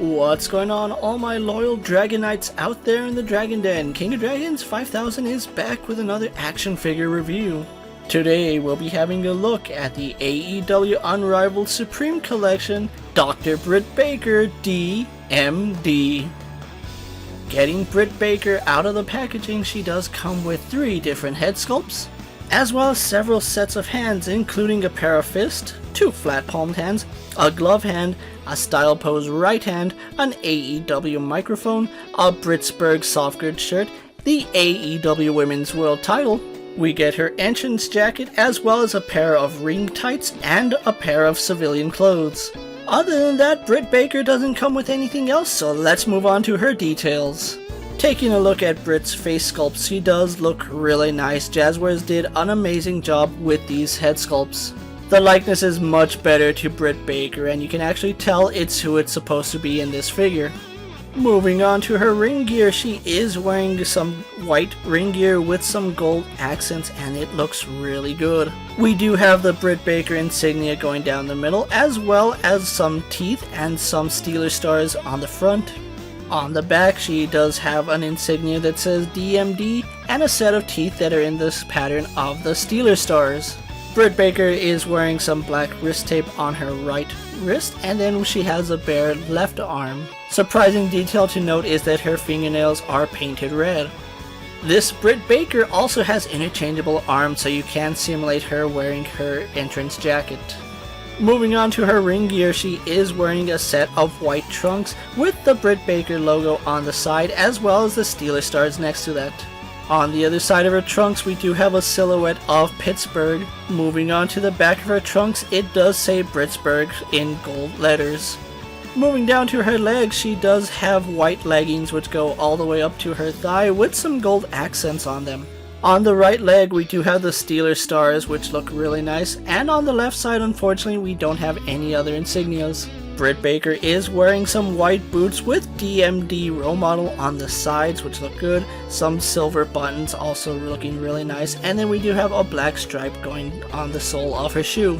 What's going on, all my loyal Dragonites out there in the Dragon Den? King of Dragons 5000 is back with another action figure review. Today we'll be having a look at the AEW Unrivaled Supreme Collection Dr. Britt Baker D.M.D. Getting Britt Baker out of the packaging, she does come with 3 different head sculpts, as well as several sets of hands, including a pair of fists, 2 flat palmed hands, a glove hand, a style pose right hand, an AEW microphone, a Britsburg softgird shirt, the AEW Women's World title. We get her entrance jacket, as well as a pair of ring tights and a pair of civilian clothes. Other than that, Britt Baker doesn't come with anything else, so let's move on to her details. Taking a look at Britt's face sculpt, she does look really nice. Jazzwares did an amazing job with these head sculpts. The likeness is much better to Britt Baker, and you can actually tell it's who it's supposed to be in this figure. Moving on to her ring gear, she is wearing some white ring gear with some gold accents, and it looks really good. We do have the Britt Baker insignia going down the middle, as well as some teeth and some Steeler stars on the front. On the back, she does have an insignia that says D.M.D. and a set of teeth that are in this pattern of the Steeler stars. Britt Baker is wearing some black wrist tape on her right wrist, and then she has a bare left arm. Surprising detail to note is that her fingernails are painted red. This Britt Baker also has interchangeable arms, so you can simulate her wearing her entrance jacket. Moving on to her ring gear, she is wearing a set of white trunks with the Britt Baker logo on the side, as well as the Steeler stars next to that. On the other side of her trunks, we do have a silhouette of Pittsburgh. Moving on to the back of her trunks, it does say Britsburg in gold letters. Moving down to her legs, she does have white leggings which go all the way up to her thigh with some gold accents on them. On the right leg, we do have the Steeler stars which look really nice, and on the left side, unfortunately, we don't have any other insignias. Britt Baker is wearing some white boots with D.M.D. role model on the sides, which look good, some silver buttons also looking really nice, and then we do have a black stripe going on the sole of her shoe.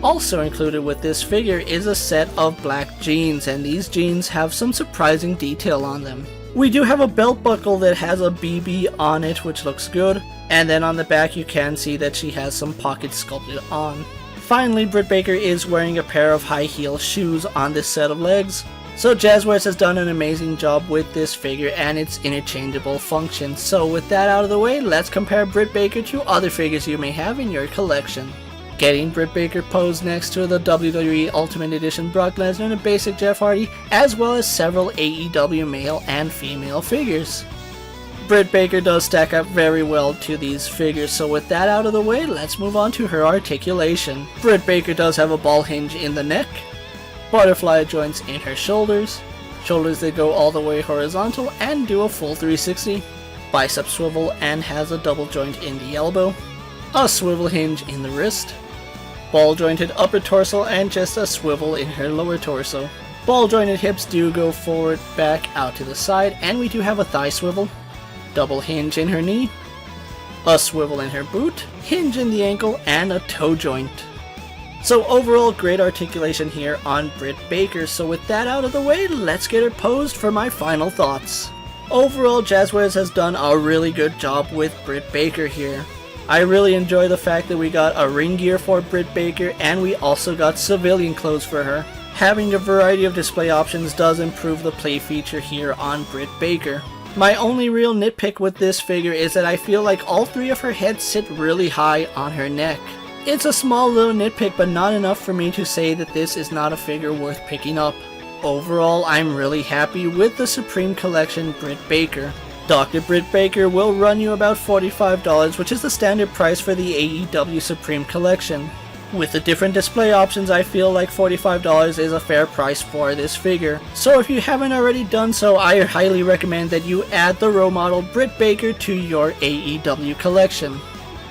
Also included with this figure is a set of black jeans, and these jeans have some surprising detail on them. We do have a belt buckle that has a BB on it, which looks good, and then on the back you can see that she has some pockets sculpted on. Finally, Britt Baker is wearing a pair of high heel shoes on this set of legs. So Jazzwares has done an amazing job with this figure and its interchangeable function. So with that out of the way, let's compare Britt Baker to other figures you may have in your collection. Getting Britt Baker posed next to the WWE Ultimate Edition Brock Lesnar and a basic Jeff Hardy, as well as several AEW male and female figures. Britt Baker does stack up very well to these figures, so with that out of the way, let's move on to her articulation. Britt Baker does have a ball hinge in the neck, butterfly joints in her shoulders that go all the way horizontal and do a full 360, bicep swivel and has a double joint in the elbow, a swivel hinge in the wrist, ball jointed upper torso and just a swivel in her lower torso. Ball jointed hips do go forward, back, out to the side, and we do have a thigh swivel, double hinge in her knee, a swivel in her boot, hinge in the ankle, and a toe joint. So overall, great articulation here on Britt Baker. So with that out of the way, let's get her posed for my final thoughts. Overall, Jazzwares has done a really good job with Britt Baker here. I really enjoy the fact that we got a ring gear for Britt Baker, and we also got civilian clothes for her. Having a variety of display options does improve the play feature here on Britt Baker. My only real nitpick with this figure is that I feel like all 3 of her heads sit really high on her neck. It's a small little nitpick, but not enough for me to say that this is not a figure worth picking up. Overall, I'm really happy with the Supreme Collection Britt Baker. Dr. Britt Baker will run you about $45, which is the standard price for the AEW Supreme Collection. With the different display options, I feel like $45 is a fair price for this figure. So if you haven't already done so, I highly recommend that you add the role model Britt Baker to your AEW collection.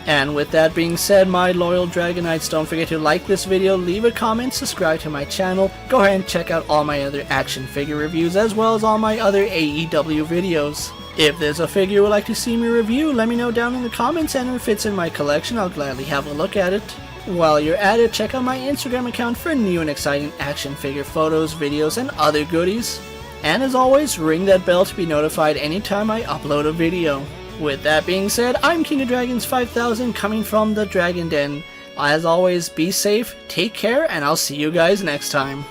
And with that being said, my loyal Dragonites, don't forget to like this video, leave a comment, subscribe to my channel, go ahead and check out all my other action figure reviews as well as all my other AEW videos. If there's a figure you would like to see me review, let me know down in the comments, and if it's in my collection, I'll gladly have a look at it. While you're at it, check out my Instagram account for new and exciting action figure photos, videos, and other goodies. And as always, ring that bell to be notified anytime I upload a video. With that being said, I'm King of Dragons 5000 coming from the Dragon Den. As always, be safe, take care, and I'll see you guys next time.